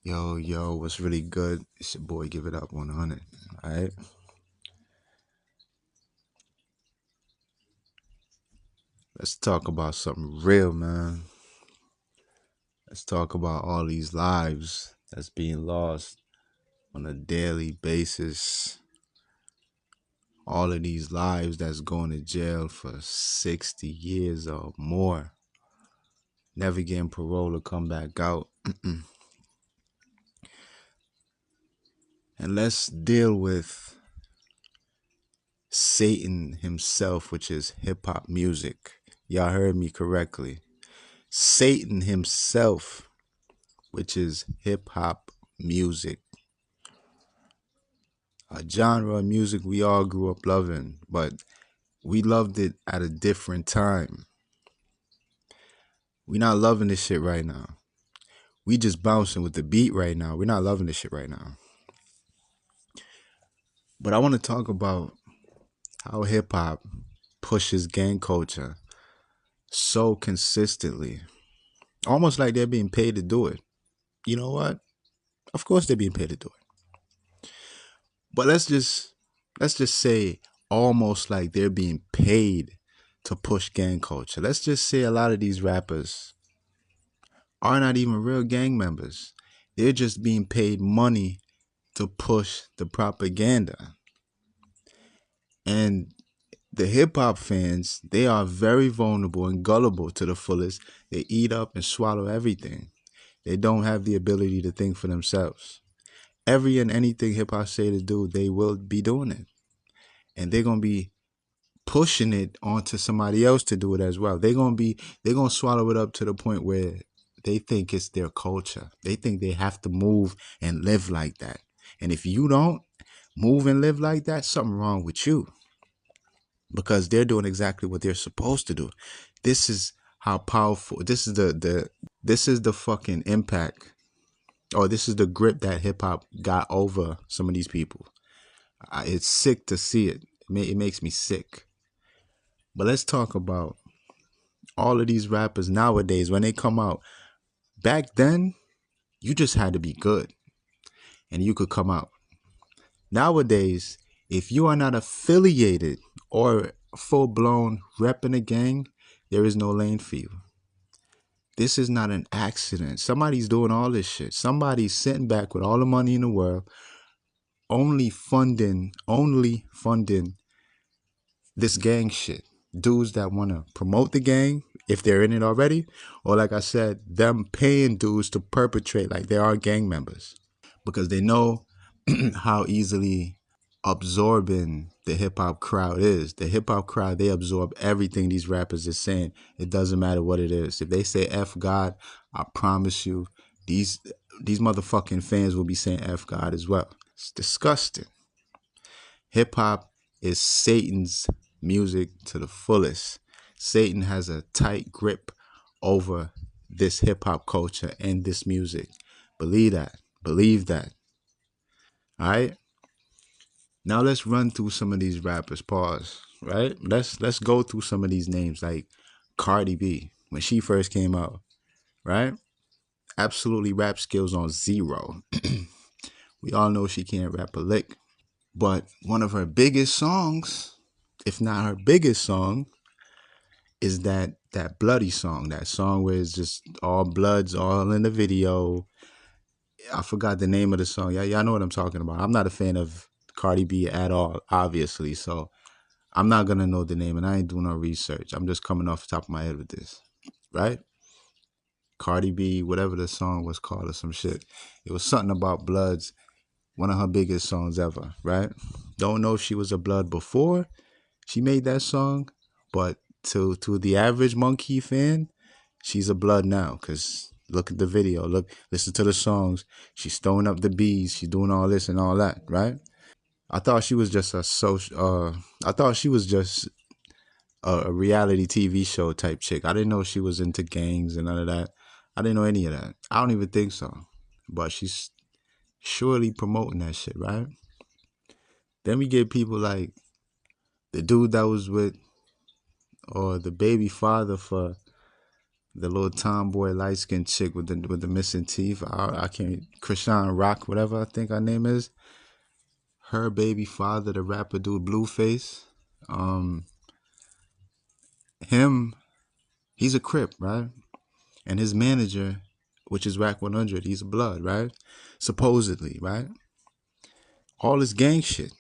Yo, what's really good? It's your boy, Give It Up 100. All right. Let's talk about something real, man. Let's talk about all these lives that's being lost on a daily basis. All of these lives that's going to jail for 60 years or more, never getting parole to come back out. And let's deal with Satan himself, which is hip hop music. Y'all heard me correctly. Satan himself, which is hip hop music. A genre of music we all grew up loving, but we loved it at a different time. We not loving this shit right now. We just bouncing with the beat right now. We're not loving this shit right now. But I want to talk about how hip hop pushes gang culture so consistently. Almost like they're being paid to do it. You know what? Of course they're being paid to do it. But let's just say almost like they're being paid to push gang culture. Let's just say a lot of these rappers are not even real gang members. They're just being paid money to push the propaganda. And the hip hop fans, they are very vulnerable and gullible to the fullest. They eat up and swallow everything. They don't have the ability to think for themselves. Every and anything hip hop say to do, they will be doing it. And they're gonna be pushing it onto somebody else to do it as well. They're gonna swallow it up to the point where they think it's their culture. They think they have to move and live like that. And if you don't move and live like that, something wrong with you. Because they're doing exactly what they're supposed to do. This is how powerful this is the fucking impact, or this is the grip that hip hop got over some of these people. It's sick to see it. It makes me sick. But let's talk about all of these rappers nowadays when they come out. Back then, you just had to be good and you could come out. Nowadays, if you are not affiliated or full blown repping a gang, there is no lane for you. This is not an accident. Somebody's doing all this shit. Somebody's sitting back with all the money in the world, only funding this gang shit. Dudes that want to promote the gang if they're in it already, or like I said, them paying dudes to perpetrate like they are gang members because they know how easily absorbing the hip hop crowd is. The hip hop crowd, they absorb everything these rappers are saying. It doesn't matter what it is. If they say F God, I promise you, these motherfucking fans will be saying F God as well. It's disgusting. Hip hop is Satan's music to the fullest. Satan has a tight grip over this hip hop culture and this music. Believe that. Believe that. All right. Now let's run through some of these rappers. Pause. Right. Let's go through some of these names like Cardi B when she first came out. Right. Absolutely rap skills on zero. We all know she can't rap a lick. But one of her biggest songs, if not her biggest song, is that bloody song. That song where it's just all bloods all in the video. I forgot the name of the song. Y'all know what I'm talking about. I'm not a fan of Cardi B at all, obviously. So I'm not gonna know the name, and I ain't doing no research. I'm just coming off the top of my head with this, right? Cardi B, whatever the song was called or some shit. It was something about bloods. One of her biggest songs ever, right? Don't know if she was a blood before she made that song, but to the average Monkey fan, she's a blood now. Cause look at the video, listen to the songs. She's throwing up the bees. She's doing all this and all that, right? I thought she was just a social. I thought she was just a reality TV show type chick. I didn't know she was into gangs and none of that. I didn't know any of that. I don't even think so. But she's surely promoting that shit, right? Then we get people like the dude that was with, or the baby father for the little tomboy light skinned chick with the missing teeth. I can't, Krishan Rock, whatever I think her name is. Her baby father, the rapper dude Blueface. Um, him, he's a Crip, right? And his manager, which is Rack 100, he's a Blood, right? Supposedly, right? All this gang shit.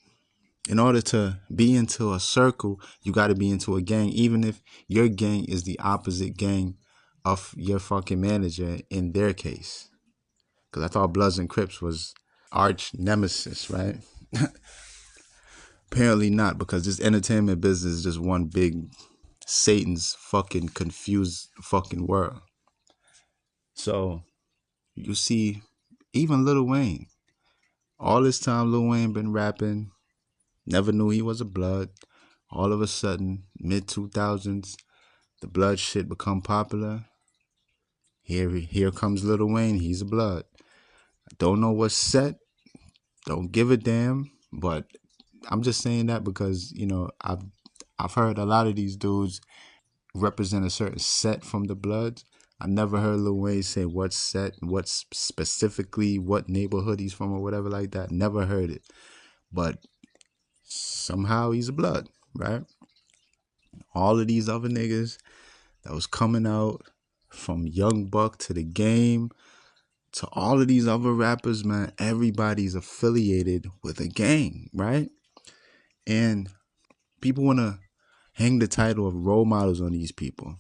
In order to be into a circle, you got to be into a gang, even if your gang is the opposite gang of your fucking manager in their case. Because I thought Bloods and Crips was arch nemesis, right? Apparently not, because this entertainment business is just one big Satan's fucking confused fucking world. So you see, even Lil Wayne, all this time Lil Wayne been rapping, never knew he was a Blood. All of a sudden, mid 2000s, the Blood shit become popular. Here comes Lil Wayne, he's a Blood. I don't know what's set, don't give a damn, but I'm just saying that because, you know, I've heard a lot of these dudes represent a certain set from the Bloods. I never heard Lil Wayne say what set, what specifically, what neighborhood he's from or whatever like that. Never heard it. But somehow he's a Blood, right? All of these other niggas that was coming out, from Young Buck to The Game to all of these other rappers, man, everybody's affiliated with a gang, right? And people want to hang the title of role models on these people.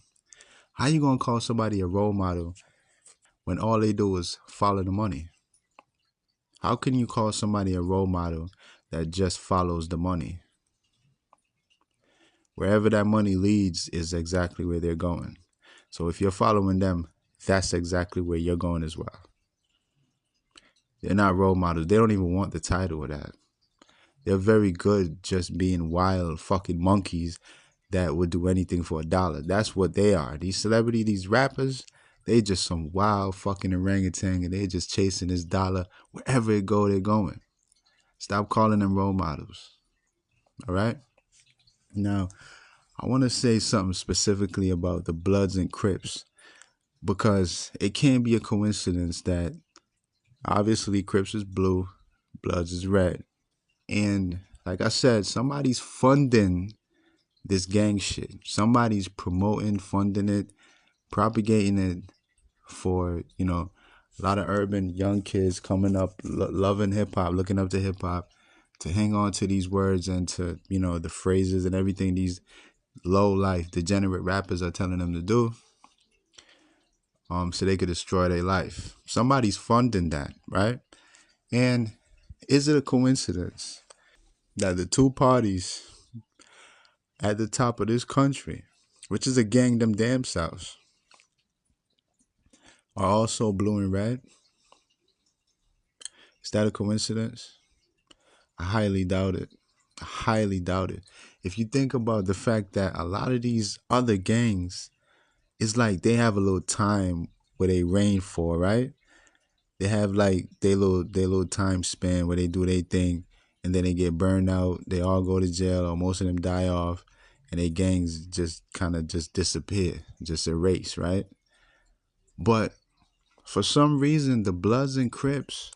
How you gonna call somebody a role model when all they do is follow the money? How can you call somebody a role model that just follows the money? Wherever that money leads is exactly where they're going. So if you're following them, that's exactly where you're going as well. They're not role models. They don't even want the title of that. They're very good just being wild fucking monkeys that would do anything for $1. That's what they are. These celebrities, these rappers, they just some wild fucking orangutan and they just chasing this dollar. Wherever it go, they're going. Stop calling them role models. All right? Now, I want to say something specifically about the Bloods and Crips because it can't be a coincidence that obviously Crips is blue, Bloods is red. And like I said, somebody's funding this gang shit. Somebody's promoting, funding it, propagating it for, you know, a lot of urban young kids coming up, loving hip hop, looking up to hip hop, to hang on to these words and to, you know, the phrases and everything these low life, degenerate rappers are telling them to do, so they could destroy their life. Somebody's funding that, right? And is it a coincidence that the two parties at the top of this country, which is a gang them damn selves, are also blue and red? Is that a coincidence? I highly doubt it. I highly doubt it. If you think about the fact that a lot of these other gangs, it's like they have a little time where they reign for, right? They have like their little time span where they do their thing and then they get burned out. They all go to jail or most of them die off and their gangs just kind of just disappear, just erase, right? But for some reason, the Bloods and Crips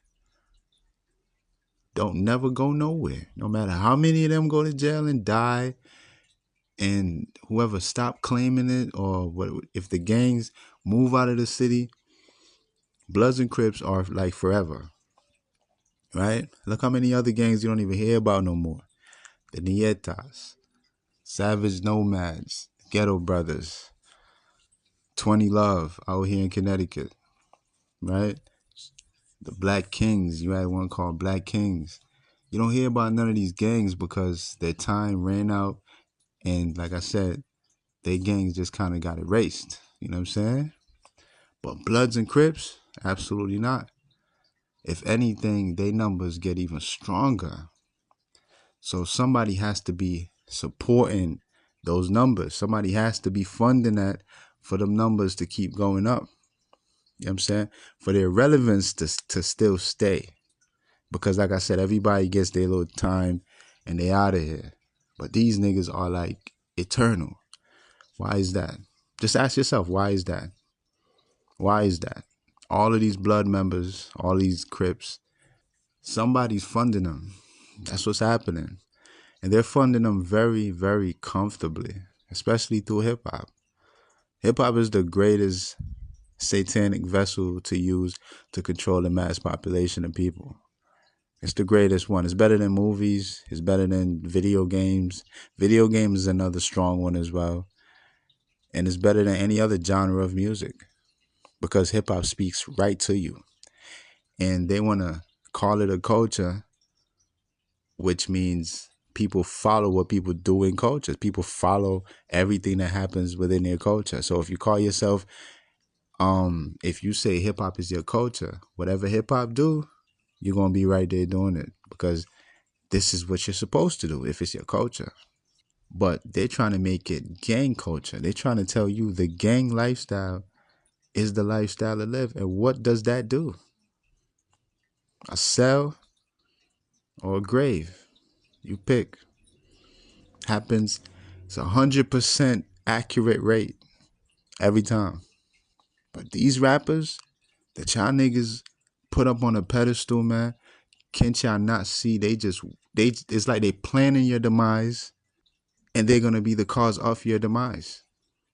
don't never go nowhere. No matter how many of them go to jail and die, and whoever stop claiming it, or what, if the gangs move out of the city, Bloods and Crips are like forever, right? Look how many other gangs you don't even hear about no more. The Nietas, Savage Nomads, Ghetto Brothers, 20 Love out here in Connecticut, right? The Black Kings, you had one called Black Kings. You don't hear about none of these gangs because their time ran out, and like I said, their gangs just kind of got erased. You know what I'm saying? But Bloods and Crips, absolutely not. If anything, their numbers get even stronger. So somebody has to be supporting those numbers. Somebody has to be funding that for them numbers to keep going up. You know what I'm saying? For their relevance to still stay. Because like I said, everybody gets their little time and they out of here. But these niggas are like eternal. Why is that? Just ask yourself, why is that? Why is that? All of these blood members, all these Crips, somebody's funding them. That's what's happening. And they're funding them very, very comfortably, especially through hip hop. Hip hop is the greatest satanic vessel to use to control the mass population of people. It's the greatest one. It's better than movies. It's better than video games. Video games is another strong one as well. And it's better than any other genre of music because hip hop speaks right to you. And they want to call it a culture, which means people follow what people do in cultures. People follow everything that happens within their culture. So if you call yourself, if you say hip hop is your culture, whatever hip hop do, you're going to be right there doing it because this is what you're supposed to do if it's your culture. But they're trying to make it gang culture. They're trying to tell you the gang lifestyle is the lifestyle to live. And what does that do? A cell or a grave? You pick. Happens. It's 100% accurate rate every time. But these rappers that y'all niggas put up on a pedestal, man, can't y'all not see? It's like they planning your demise, and they're gonna be the cause of your demise.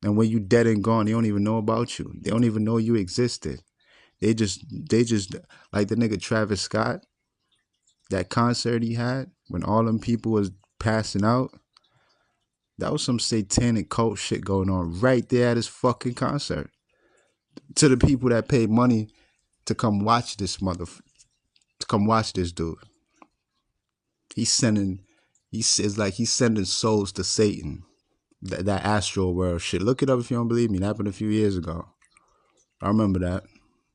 And when you dead and gone, they don't even know about you. They don't even know you existed. They just like the nigga Travis Scott, that concert he had when all them people was passing out. That was some satanic cult shit going on right there at his fucking concert. To the people that paid money to come watch this to come watch this dude. He's sending, it's like he's sending souls to Satan. That astral world shit. Look it up if you don't believe me. It happened a few years ago. I remember that.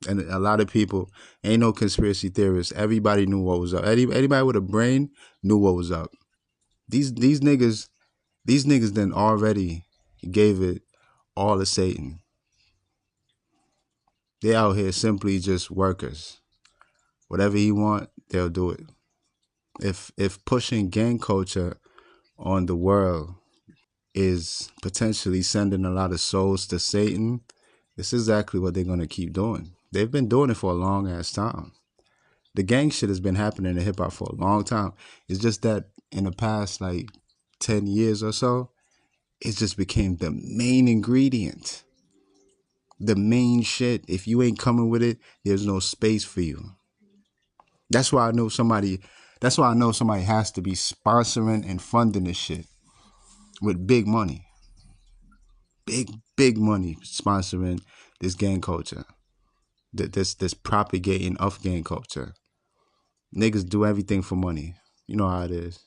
And a lot of people, ain't no conspiracy theorists. Everybody knew what was up. Anybody with a brain knew what was up. These niggas then already gave it all to Satan. They out here simply just workers. Whatever he want, they'll do it. If pushing gang culture on the world is potentially sending a lot of souls to Satan, this is exactly what they're gonna keep doing. They've been doing it for a long ass time. The gang shit has been happening in hip hop for a long time. It's just that in the past like 10 years or so, it just became the main ingredient. The main shit. If you ain't coming with it, there's no space for you. That's why I know somebody has to be sponsoring and funding this shit with big money. Big money sponsoring this gang culture. This propagating of gang culture. Niggas do everything for money. You know how it is.